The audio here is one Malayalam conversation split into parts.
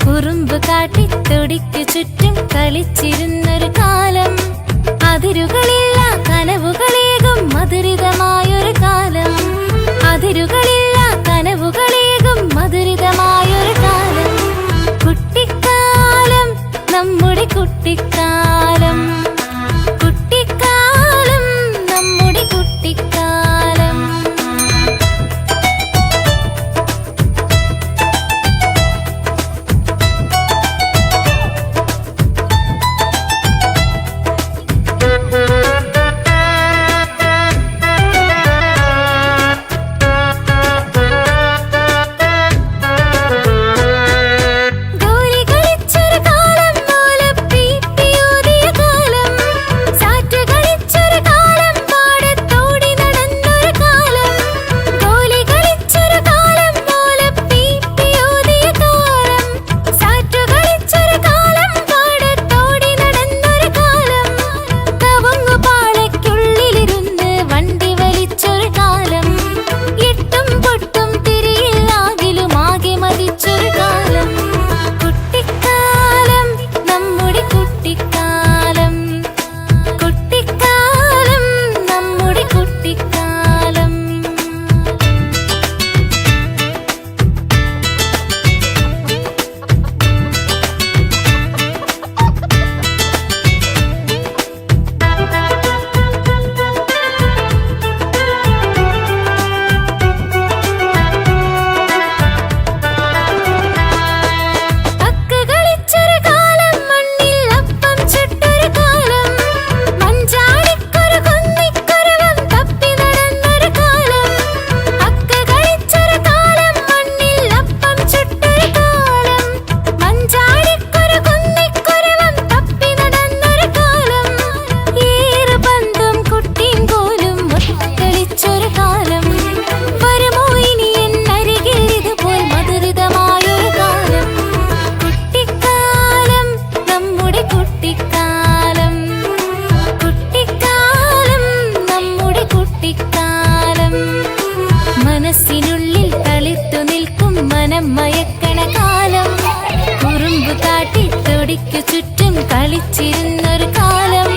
കുറുമ്പ് കാട്ടി തൊടിക്കു ചുറ്റും കളിച്ചിരുന്നൊരു കാലം, അതിരുകളില്ല കനവുകളേകും മധുരിതമായൊരു കാലം, അതിരുകളില്ല കനവുകളേകും മധുരിതമായൊരു കാലം. കുട്ടിക്കാലം, നമ്മുടെ കുട്ടിക്കാലം, കുട്ടിക്കാലം, നമ്മുടെ കുട്ടിക്കാലം. മനസ്സിനുള്ളിൽ തളിർത്തു നിൽക്കും മനം മയക്കണ കാലം, കുറുമ്പ് കാട്ടി തൊടിക്കു ചുറ്റും കളിച്ചിരുന്നൊരു കാലം,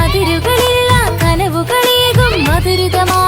അതിരുകളില്ല കനവുകളേകും മധുരിതമാ